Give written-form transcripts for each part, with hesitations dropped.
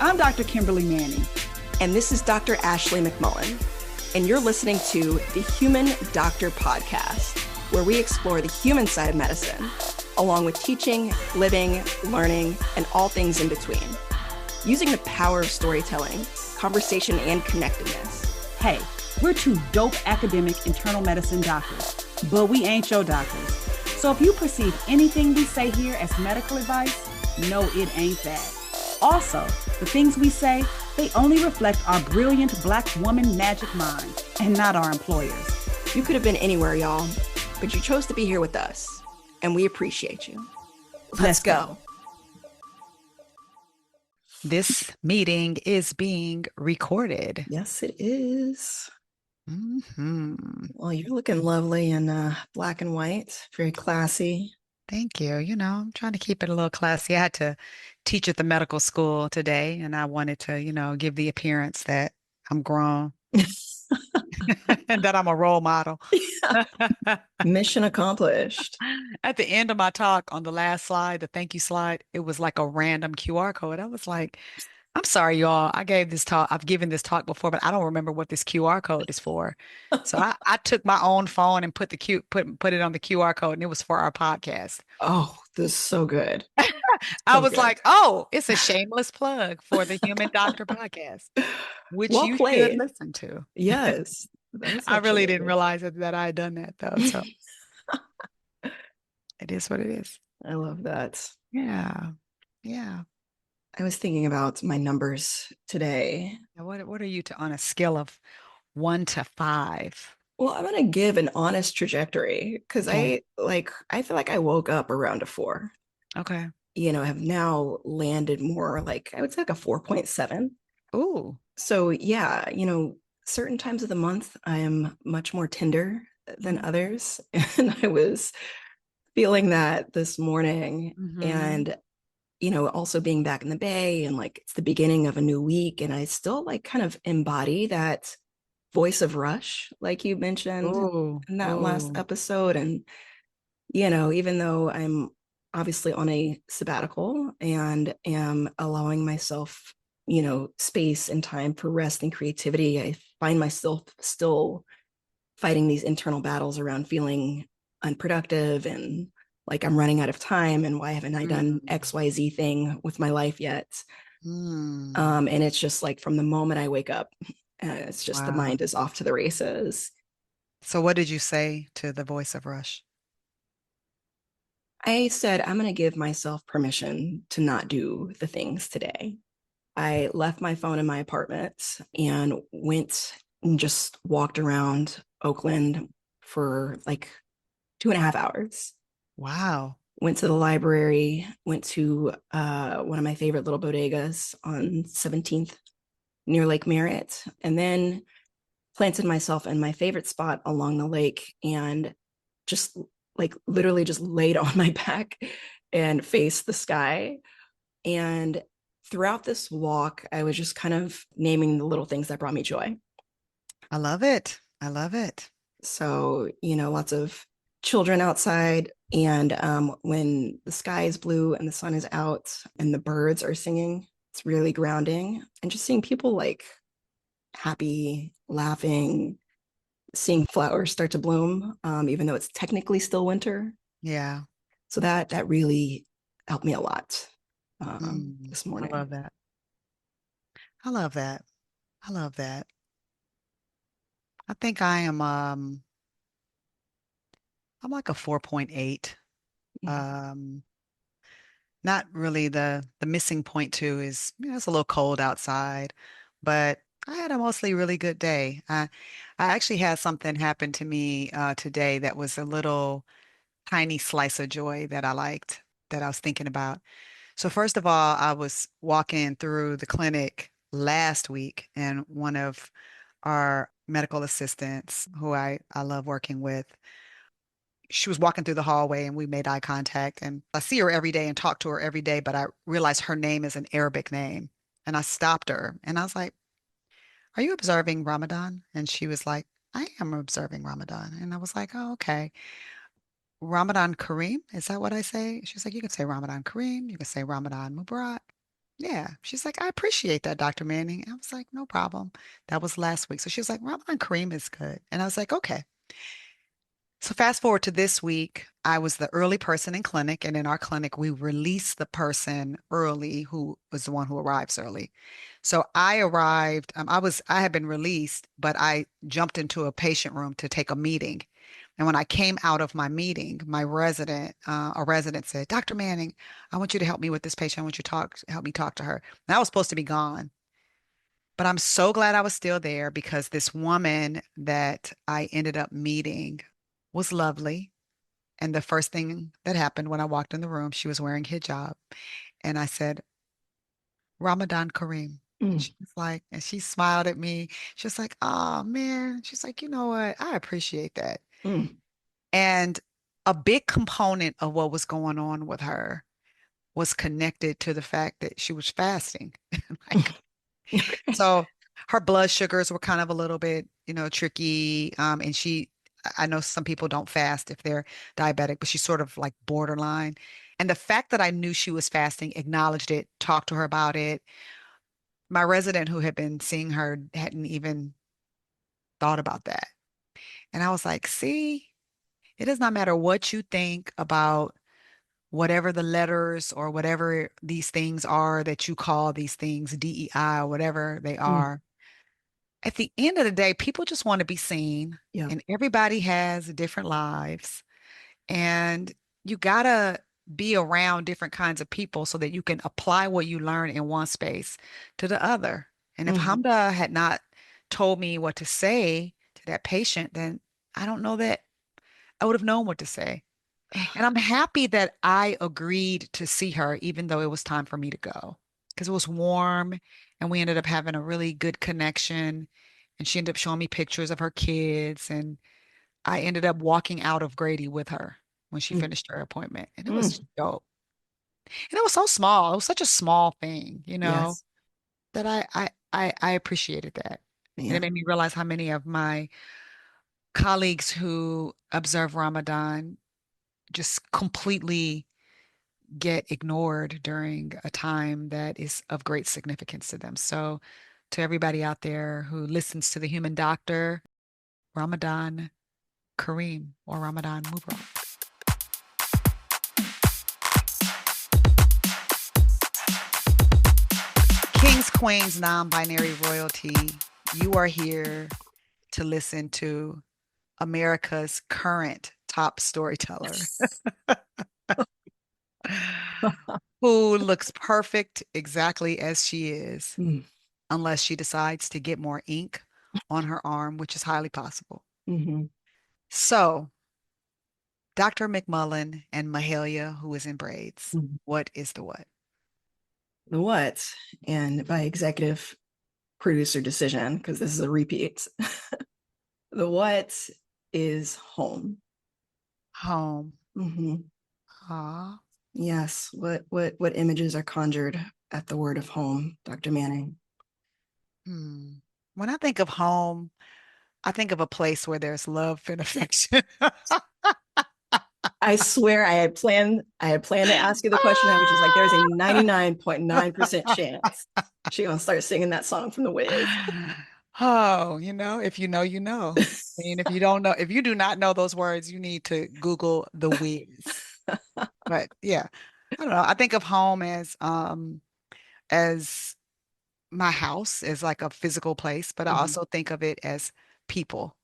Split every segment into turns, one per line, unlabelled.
I'm Dr. Kimberly Manning.
And this is Dr. Ashley McMullen. And you're listening to the Human Doctor Podcast, where we explore the human side of medicine, along with teaching, living, learning, and all things in between. Using the power of storytelling, conversation, and connectedness.
Hey, we're two dope academic internal medicine doctors, but we ain't your doctors. So if you perceive anything we say here as medical advice, no, it ain't that. Also, the things we say, they only reflect our brilliant Black woman magic mind and not our employers.
You could have been anywhere, y'all, but you chose to be here with us, and we appreciate you. Let's go.
This meeting is being recorded.
Yes, it is.
Mm-hmm.
Well, you're looking lovely in black and white, very classy.
Thank you. I'm trying to keep it a little classy. I had to teach at the medical school today, and I wanted to, give the appearance that I'm grown and that I'm a role model.
Mission accomplished.
At the end of my talk on the last slide, the thank you slide, it was like a random QR code. I was like, I'm sorry, y'all. I've given this talk before, but I don't remember what this QR code is for. So I took my own phone and put it on the QR code, and it was for our podcast.
Oh, this is so good.
I was like, oh, it's a shameless plug for the Human Doctor Podcast, which you should listen to.
Yes.
I really didn't realize that I had done that though. So it is what it is.
I love that.
Yeah. Yeah.
I was thinking about my numbers today.
What are you on a scale of 1 to 5?
Well, I'm gonna give an honest trajectory because I feel like I woke up around a 4.
Okay.
Have now landed more like I would say like a 4.7.
Ooh.
So yeah, certain times of the month I am much more tender than others. And I was feeling that this morning.
Mm-hmm.
And also being back in the Bay and like it's the beginning of a new week. And I still like kind of embody that voice of Rush, like you mentioned in that last episode. And, even though I'm obviously on a sabbatical and am allowing myself, space and time for rest and creativity, I find myself still fighting these internal battles around feeling unproductive and like I'm running out of time and why haven't I done XYZ thing with my life yet? And it's just like from the moment I wake up, it's just the mind is off to the races.
So what did you say to the voice of Rush?
I said, I'm going to give myself permission to not do the things today. I left my phone in my apartment and went and just walked around Oakland for like 2.5 hours.
Wow.
Went to the library, went to one of my favorite little bodegas on 17th near Lake Merritt, and then planted myself in my favorite spot along the lake and just like literally just laid on my back and faced the sky. And throughout this walk, I was just kind of naming the little things that brought me joy.
I love it. I love it.
So, lots of children outside. And when the sky is blue and the sun is out and the birds are singing, it's really grounding. And just seeing people like happy, laughing, seeing flowers start to bloom, even though it's technically still winter.
Yeah.
So that really helped me a lot this morning.
I love that. I love that. I love that. I think I am I'm like a 4.8. Not really the missing point too is it's a little cold outside, but I had a mostly really good day. I actually had something happen to me today that was a little tiny slice of joy that I liked, that I was thinking about. So first of all, I was walking through the clinic last week, and one of our medical assistants who I love working with, she was walking through the hallway and we made eye contact, and I see her every day and talk to her every day, but I realized her name is an Arabic name. And I stopped her and I was like, are you observing Ramadan? And she was like, I am observing Ramadan. And I was like, oh, okay. Ramadan Kareem, is that what I say? She's like, you can say Ramadan Kareem, you can say Ramadan Mubarak. Yeah. She's like, I appreciate that, Dr. Manning. I was like, no problem. That was last week. So she was like, Ramadan Kareem is good. And I was like, okay. So fast forward to this week, I was the early person in clinic, and in our clinic, we release the person early who was the one who arrives early. So I arrived, I had been released, but I jumped into a patient room to take a meeting. And when I came out of my meeting, a resident said, Dr. Manning, I want you to help me with this patient. I want you to help me talk to her. And I was supposed to be gone. But I'm so glad I was still there because this woman that I ended up meeting was lovely. And the first thing that happened when I walked in the room, she was wearing hijab. And I said, Ramadan Kareem. And
Mm,
she was like, and she smiled at me. She was like, oh man. She's like, you know what? I appreciate that.
mm.
And a big component of what was going on with her was connected to the fact that she was fasting. Like, so her blood sugars were kind of a little bit, tricky. And I know some people don't fast if they're diabetic, but she's sort of like borderline. And the fact that I knew she was fasting, acknowledged it, talked to her about it. My resident who had been seeing her hadn't even thought about that. And I was like, see, it does not matter what you think about whatever the letters or whatever these things are that you call these things, DEI or whatever they
Mm.
are. At the end of the day, people just want to be seen,
Yeah.
and everybody has different lives. And you gotta be around different kinds of people so that you can apply what you learn in one space to the other. And if
Mhm.
Hamda had not told me what to say to that patient, then I don't know that I would have known what to say. And I'm happy that I agreed to see her, even though it was time for me to go, because it was warm and we ended up having a really good connection. And she ended up showing me pictures of her kids. And I ended up walking out of Grady with her when she
Mm,
finished her appointment. And it was
mm.
dope. And it was so small. It was such a small thing,
Yes.
that I appreciated that. And it
Yeah.
made me realize how many of my colleagues who observe Ramadan just completely get ignored during a time that is of great significance to them. So, to everybody out there who listens to the Human Doctor, Ramadan Kareem or Ramadan Mubarak. Kings, Queens, non-binary royalty, you are here to listen to America's current top storyteller who looks perfect exactly as she is,
Mm,
unless she decides to get more ink on her arm, which is highly possible.
mhm,
So, Dr. McMullen and Mahalia, who is in braids,
mhm.
what is the what?
The what? And by executive producer decision, because this is a repeat, the what is home.
Home.
Mhm.
Ah.
Yes. What images are conjured at the word of home, Dr. Manning?
Hmm. When I think of home, I think of a place where there's love and affection.
I swear I had planned to ask you the question. I was just like, there's a 99.9% chance she gonna start singing that song from The Wiz.
Oh, if you know, you know. I mean, if you don't know, if you do not know those words, you need to Google the Wiz. But yeah, I don't know. I think of home as my house, as like a physical place, but I
Mhm,
also think of it as people.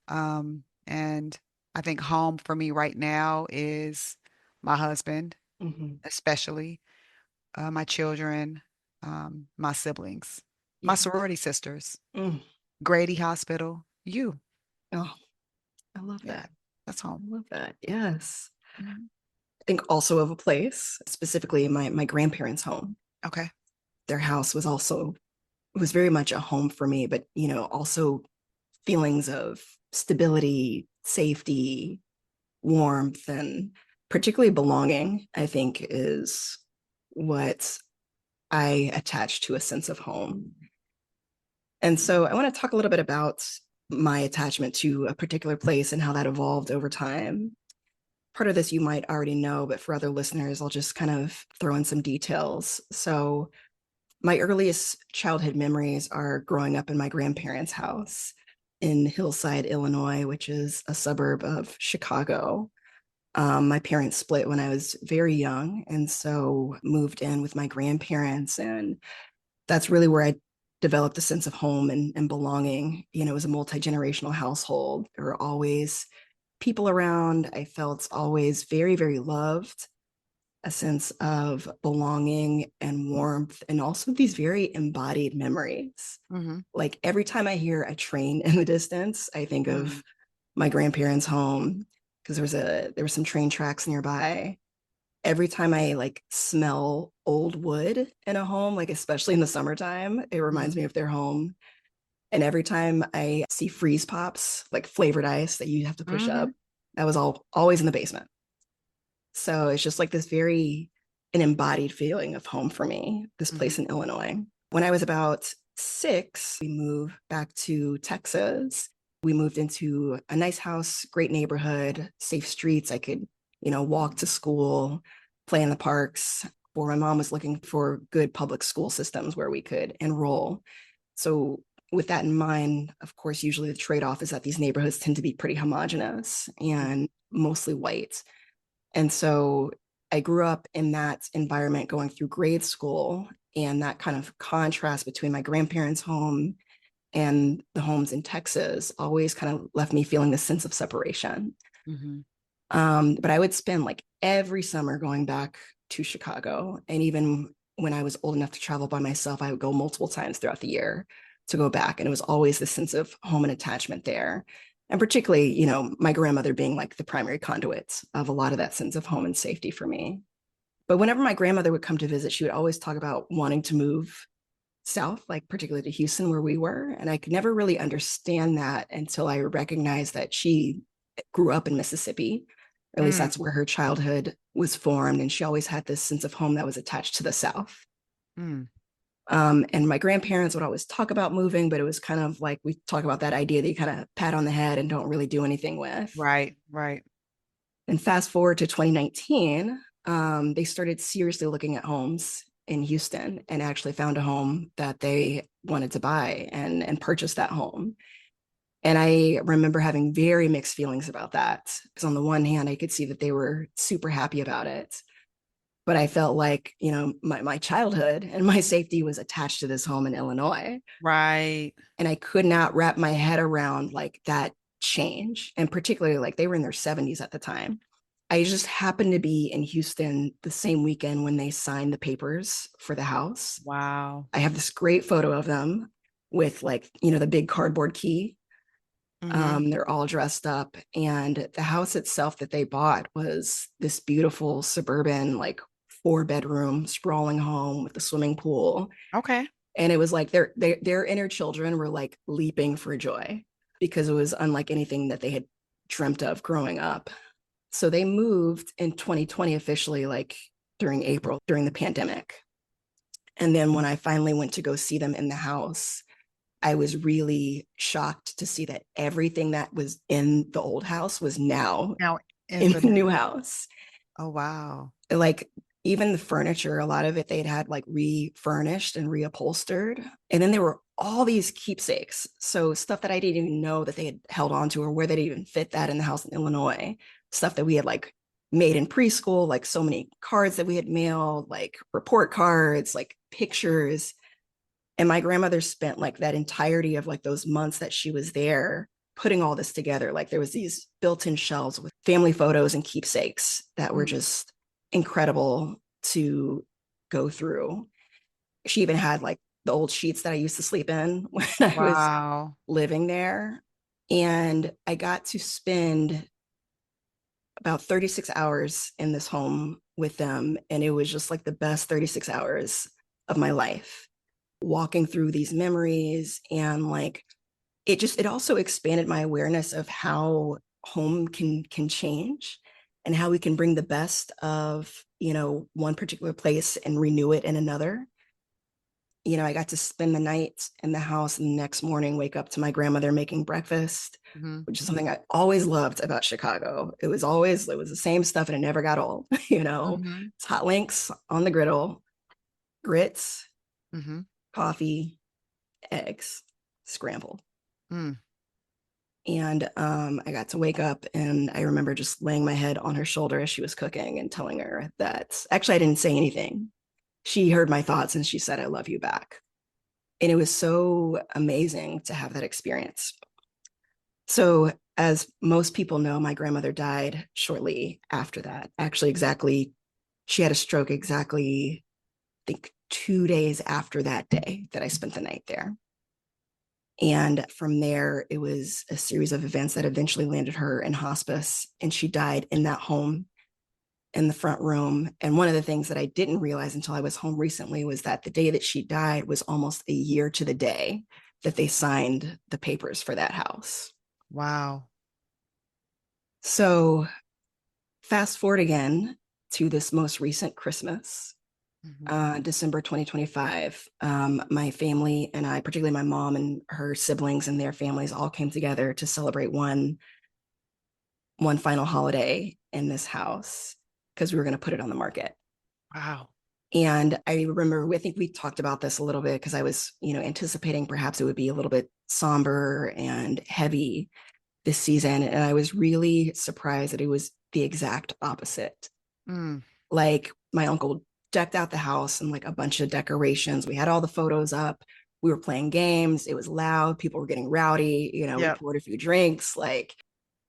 And I think home for me right now is my husband,
mhm.
especially my children, my siblings, my
Yeah.
sorority sisters,
Mm.
Grady Hospital, you.
Oh, I love
Yeah,
that.
that's
I
home.
love that. Yes.
Mhm.
I think also of a place, specifically my grandparents' home.
Okay.
Their house was very much a home for me, but also feelings of stability, safety, warmth, and particularly belonging, I think is what I attach to a sense of home. And so I want to talk a little bit about my attachment to a particular place and how that evolved over time. Part of this you might already know, but for other listeners, I'll just kind of throw in some details. So My earliest childhood memories are growing up in my grandparents' house in Hillside, Illinois, which is a suburb of Chicago. My parents split when I was very young, and so moved in with my grandparents. And that's really where I developed a sense of home and belonging. It was a multi-generational household. There were always people around. I felt always very, very loved, a sense of belonging and warmth, and also these very embodied memories.
Mm-hmm.
Like every time I hear a train in the distance, I think of my grandparents' home because there were some train tracks nearby. Every time I like smell old wood in a home, like especially in the summertime, it reminds me of their home. And every time I see freeze pops, like flavored ice that you have to push up, that was always in the basement. So it's just like an embodied feeling of home for me, this place in Illinois. When I was about 6, we moved back to Texas. We moved into a nice house, great neighborhood, safe streets. I could, walk to school, play in the parks. Or my mom was looking for good public school systems where we could enroll. So with that in mind, of course, usually the trade-off is that these neighborhoods tend to be pretty homogenous and mostly white. And so I grew up in that environment going through grade school, and that kind of contrast between my grandparents' home and the homes in Texas always kind of left me feeling this sense of separation. But I would spend like every summer going back to Chicago. And even when I was old enough to travel by myself, I would go multiple times throughout the year to go back. And it was always this sense of home and attachment there. And particularly, my grandmother being like the primary conduit of a lot of that sense of home and safety for me. But whenever my grandmother would come to visit, she would always talk about wanting to move south, like particularly to Houston, where we were. And I could never really understand that until I recognized that she grew up in Mississippi. Or at least that's where her childhood was formed. And she always had this sense of home that was attached to the South. And my grandparents would always talk about moving, but it was kind of like we talk about that idea that you kind of pat on the head and don't really do anything with.
Right.
And fast forward to 2019, they started seriously looking at homes in Houston and actually found a home that they wanted to buy and purchase that home. And I remember having very mixed feelings about that, because on the one hand, I could see that they were super happy about it. But I felt like, my childhood and my safety was attached to this home in Illinois.
Right.
And I could not wrap my head around like that change. And particularly like they were in their 70s at the time. I just happened to be in Houston the same weekend when they signed the papers for the house.
Wow.
I have this great photo of them with like, the big cardboard key. They're all dressed up. And the house itself that they bought was this beautiful suburban, like 4-bedroom sprawling home with a swimming pool.
Okay.
And it was like their inner children were like leaping for joy because it was unlike anything that they had dreamt of growing up. So they moved in 2020 officially, like during April, during the pandemic. And then when I finally went to go see them in the house, I was really shocked to see that everything that was in the old house was now in the new house.
Oh, wow.
Like even the furniture, a lot of it they'd had like refurnished and reupholstered. And then there were all these keepsakes. So stuff that I didn't even know that they had held on to or where they'd even fit that in the house in Illinois. Stuff that we had like made in preschool, like so many cards that we had mailed, like report cards, like pictures. And my grandmother spent like that entirety of like those months that she was there putting all this together. Like there was these built-in shelves with family photos and keepsakes that were just incredible to go through. She even had like the old sheets that I used to sleep in when I was living there. And I got to spend about 36 hours in this home with them. And it was just like the best 36 hours of my life, walking through these memories. And like, it also expanded my awareness of how home can change and how we can bring the best of, one particular place and renew it in another. I got to spend the night in the house and the next morning wake up to my grandmother making breakfast, which is something I always loved about Chicago. It was the same stuff and it never got old. It's hot links on the griddle, grits,
Mm-hmm.
coffee, eggs, scrambled.
Mm.
And I got to wake up and I remember just laying my head on her shoulder as she was cooking and telling her that actually I didn't say anything. She heard my thoughts and she said, I love you back. And it was so amazing to have that experience. So, as most people know, my grandmother died shortly after that. Actually, exactly, she had a stroke exactly, I think, 2 days after that day that I spent the night there. And from there, it was a series of events that eventually landed her in hospice, and she died in that home in the front room. And one of the things that I didn't realize until I was home recently was that the day that she died was almost a year to the day that they signed the papers for that house.
Wow.
So, fast forward again to this most recent Christmas,
Mm-hmm.
December 2025. My family and I, particularly my mom and her siblings and their families, all came together to celebrate one final holiday in this house because we were going to put it on the market.
Wow.
And I remember, I think we talked about this a little bit because I was, anticipating perhaps it would be a little bit somber and heavy this season. And I was really surprised that it was the exact opposite.
Mm.
Like my uncle decked out the house and like a bunch of decorations. We had all the photos up. We were playing games. It was loud. People were getting rowdy. We
Yep.
poured a few drinks. Like,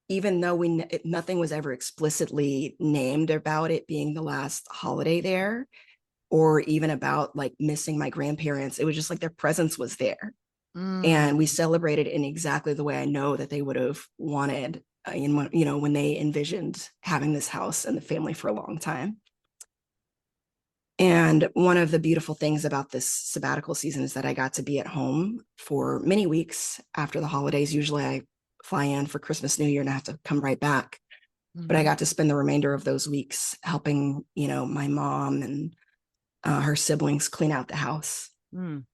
even though nothing was ever explicitly named about it being the last holiday there, or even about like missing my grandparents, it was just like their presence was there.
Mm.
And we celebrated in exactly the way I know that they would have wanted, when they envisioned having this house and the family for a long time. And one of the beautiful things about this sabbatical season is that I got to be at home for many weeks after the holidays. Usually I fly in for Christmas, New Year, and I have to come right back. But I
Mm-hmm.
got to spend the remainder of those weeks helping, my mom and her siblings clean out the house.
Mm.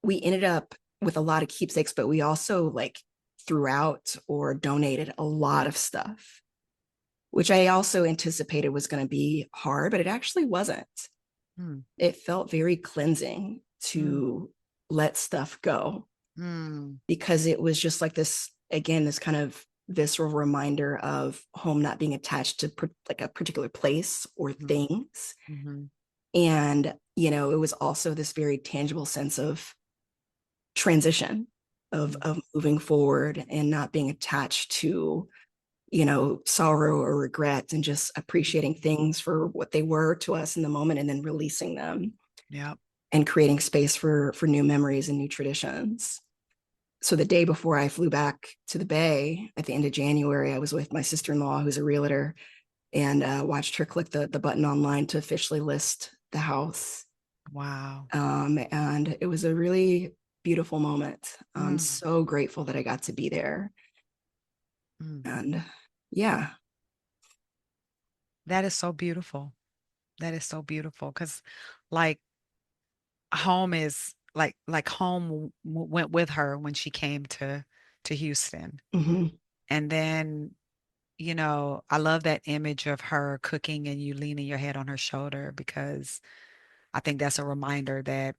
We ended up with a lot of keepsakes, but we also like threw out or donated a lot of stuff, which I also anticipated was going to be hard, but it actually wasn't.
Mm.
It felt very cleansing
Mm.
to let stuff go
Mm.
because it was just like this, again, this kind of visceral reminder of home not being attached to like a particular place or things.
Mm-hmm.
And, it was also this very tangible sense of transition, of moving forward and not being attached to, sorrow or regret, and just appreciating things for what they were to us in the moment and then releasing them
Yep.
and creating space for new memories and new traditions. So the day before I flew back to the Bay at the end of January, I was with my sister-in-law, who's a realtor, and watched her click the button online to officially list the house.
Wow.
And it was a really beautiful moment. I'm
Mm.
so grateful that I got to be there.
Mm.
And yeah.
That is so beautiful. That is so beautiful because, like, home is like home went with her when she came to Houston.
Mm-hmm.
And then, I love that image of her cooking and you leaning your head on her shoulder because I think that's a reminder that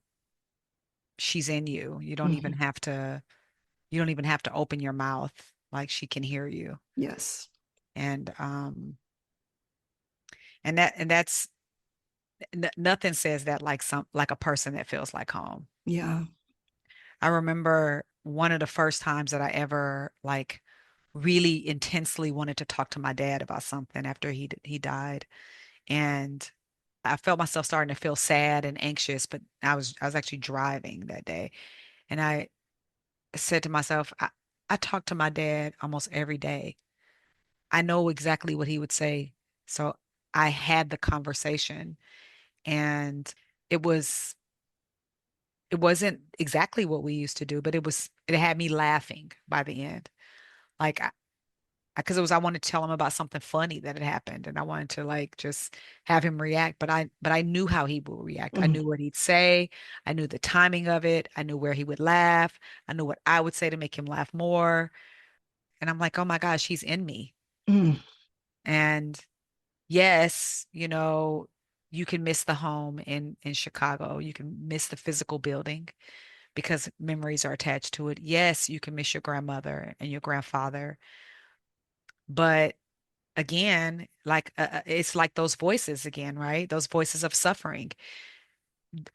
she's in you.
Mm-hmm.
You don't even have to open your mouth. Like she can hear you.
Yes.
And that's nothing says that like like a person that feels like home.
Yeah.
I remember one of the first times that I ever like really intensely wanted to talk to my dad about something after he died. And I felt myself starting to feel sad and anxious, but I was actually driving that day. And I said to myself, I talk to my dad almost every day. I know exactly what he would say. So I had the conversation and it was it wasn't exactly what we used to do, but it had me laughing by the end. Like because it was I wanted to tell him about something funny that had happened and I wanted to like just have him react, but I knew how he would react. I
Mm-hmm.
knew what he'd say. I knew the timing of it. I knew where he would laugh. I knew what I would say to make him laugh more. And I'm like, "Oh my gosh, he's in me."
Mm-hmm.
And yes, you can miss the home in Chicago. You can miss the physical building because memories are attached to it. Yes, you can miss your grandmother and your grandfather, but again, like it's like those voices again, right? Those voices of suffering.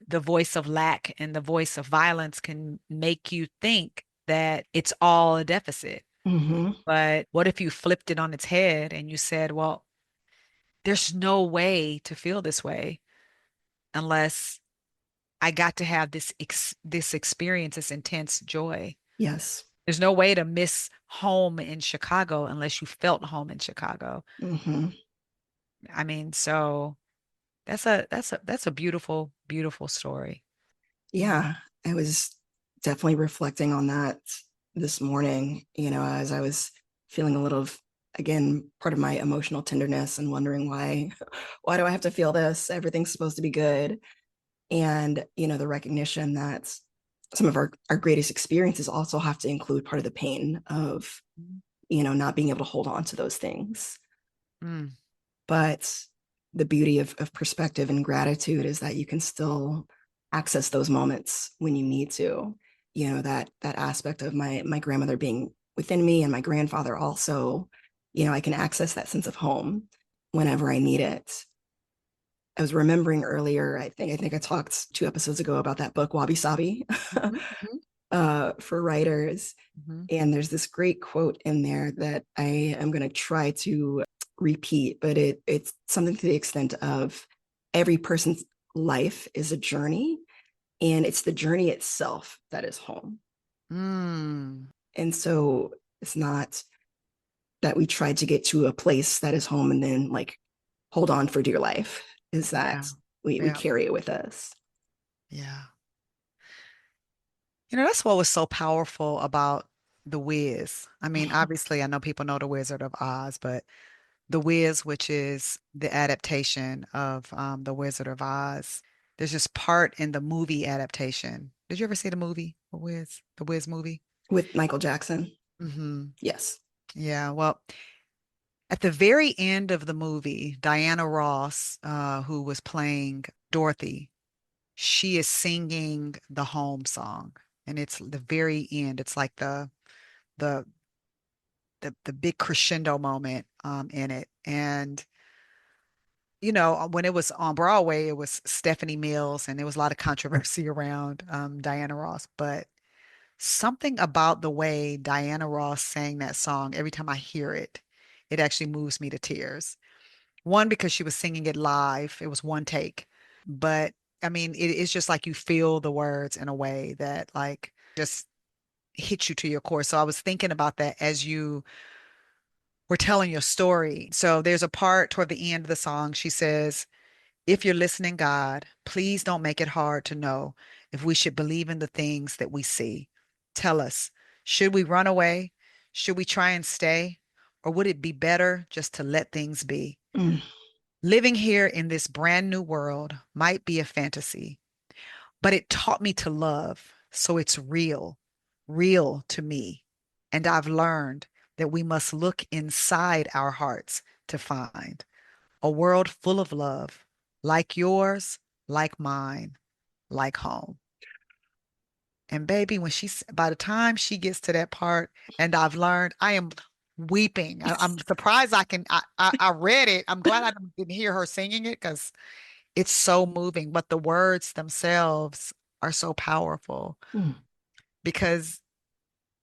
The voice of lack and the voice of violence can make you think that it's all a deficit.
Mm-hmm.
But what if you flipped it on its head and you said, well, there's no way to feel this way unless I got to have this experience, this intense joy.
Yes.
There's no way to miss home in Chicago unless you felt home in Chicago.
Mm-hmm.
I mean, so that's a beautiful, beautiful story.
Yeah, I was definitely reflecting on that this morning, as I was feeling a little of, again, part of my emotional tenderness and wondering why do I have to feel this? Everything's supposed to be good. And, the recognition that some of our greatest experiences also have to include part of the pain of, not being able to hold on to those things.
Mm.
But the beauty of perspective and gratitude is that you can still access those moments when you need to. That aspect of my grandmother being within me and my grandfather also, I can access that sense of home whenever I need it. I was remembering earlier, I think I talked 2 episodes ago about that book, Wabi Sabi,
Mm-hmm.
for writers.
Mm-hmm.
And there's this great quote in there that I am going to try to repeat, but it's something to the extent of every person's life is a journey, and it's the journey itself that is home.
Mm.
And so it's not that we try to get to a place that is home and then like hold on for dear life, is
Yeah.
that we
Yeah.
carry it with us.
Yeah. That's what was so powerful about The Wiz. I mean, obviously, I know people know The Wizard of Oz, but The Wiz, which is the adaptation of The Wizard of Oz, there's this part in the movie adaptation. Did you ever see the movie, The Wiz movie?
With Michael Jackson.
Mm-hmm.
Yes.
Yeah. Well, at the very end of the movie, Diana Ross, who was playing Dorothy, she is singing the home song, and it's the very end. It's like the the big crescendo moment in it. And when it was on Broadway, it was Stephanie Mills, and there was a lot of controversy around Diana Ross. But something about the way Diana Ross sang that song, every time I hear it, it actually moves me to tears. One, because she was singing it live, it was one take. But I mean, it's just like you feel the words in a way that like just hit you to your core. So I was thinking about that as you were telling your story. So there's a part toward the end of the song. She says, if you're listening, God, please don't make it hard to know if we should believe in the things that we see. Tell us, should we run away? Should we try and stay? Or would it be better just to let things be?
Mm.
Living here in this brand new world might be a fantasy, but it taught me to love. So it's real, real to me. And I've learned that we must look inside our hearts to find a world full of love, like yours, like mine, like home. And baby, by the time she gets to that part, and I've learned, I am weeping. I'm surprised I read it. I'm glad I didn't hear her singing it because it's so moving, but the words themselves are so powerful
Mm.
because,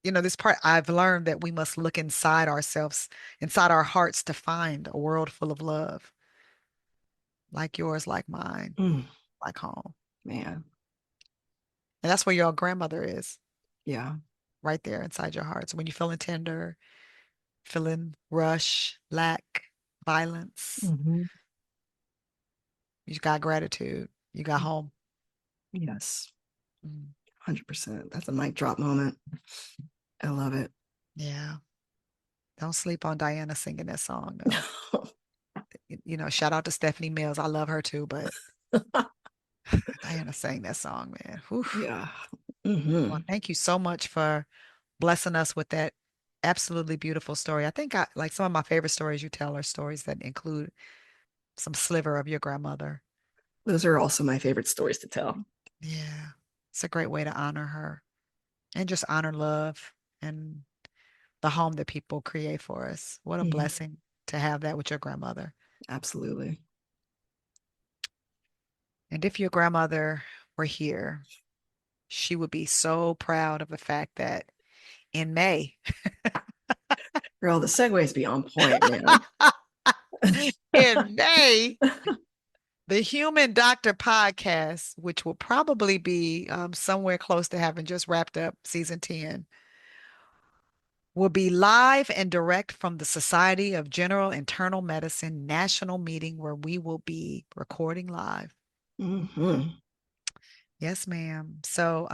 this part I've learned that we must look inside ourselves, inside our hearts to find a world full of love, like yours, like mine,
Mm.
like home.
Man.
And that's where your grandmother is,
Yeah.
right there inside your heart. So when you're feeling tender, feeling rush, lack, violence,
Mm-hmm.
you got gratitude, you got home.
Yes.
Mm.
100%. That's a mic drop moment. I love it.
Yeah. Don't sleep on Diana singing that song, though. Shout out to Stephanie Mills. I love her too, but Diana sang that song, man. Whew.
Yeah. Mm-hmm.
Well, thank you so much for blessing us with that absolutely beautiful story. I think I like some of my favorite stories you tell are stories that include some sliver of your grandmother.
Those are also my favorite stories to tell.
Yeah. It's a great way to honor her and just honor love and the home that people create for us. What a blessing to have that with your grandmother.
Absolutely.
And if your grandmother were here, she would be so proud of the fact that in May,
Girl, the segues be on point, man.
in May, the Human Doctor podcast, which will probably be somewhere close to having just wrapped up season 10, will be live and direct from the Society of General Internal Medicine national meeting where we will be recording live. Yes, ma'am. So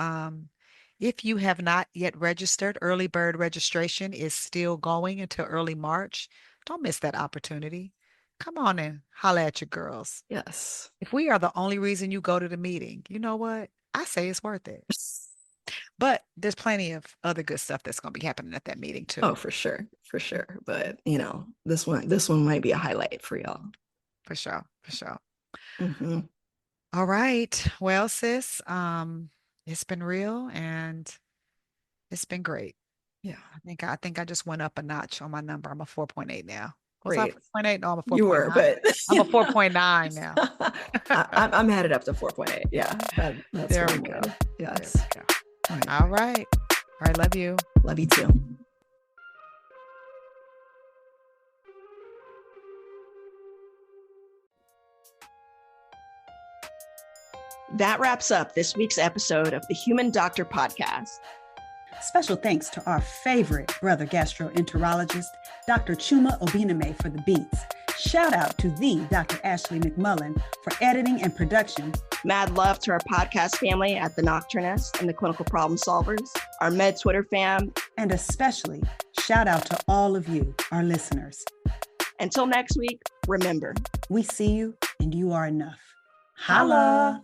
if you have not yet registered, early bird registration is still going until early March. Don't miss that opportunity. Come on and holla at your girls.
Yes.
If we are the only reason you go to the meeting, you know what? I say it's worth it. But there's plenty of other good stuff that's going to be happening at that meeting too.
Oh, for sure. For sure. But this one might be a highlight for y'all.
For sure. For sure. All right. Well, sis, it's been real and it's been great.
Yeah.
I think I just went up a notch on my number. I'm a 4.8 now. Was
Great.
I 4.8? No, I'm a 4.9.
You were, but
I'm a 4.9 now.
I'm headed up to 4.8. Yeah. That's
there we go.
Yes.
There we go. All right. All right. Love you.
Love you too. That wraps up this week's episode of the Human Doctor Podcast.
Special thanks to our favorite brother gastroenterologist, Dr. Chuma Obiname, for the beats. Shout out to the Dr. Ashley McMullen for editing and production.
Mad love to our podcast family at The Nocturnist and the Clinical Problem Solvers, our Med Twitter fam.
And especially shout out to all of you, our listeners.
Until next week, remember,
we see you and you are enough. Holla!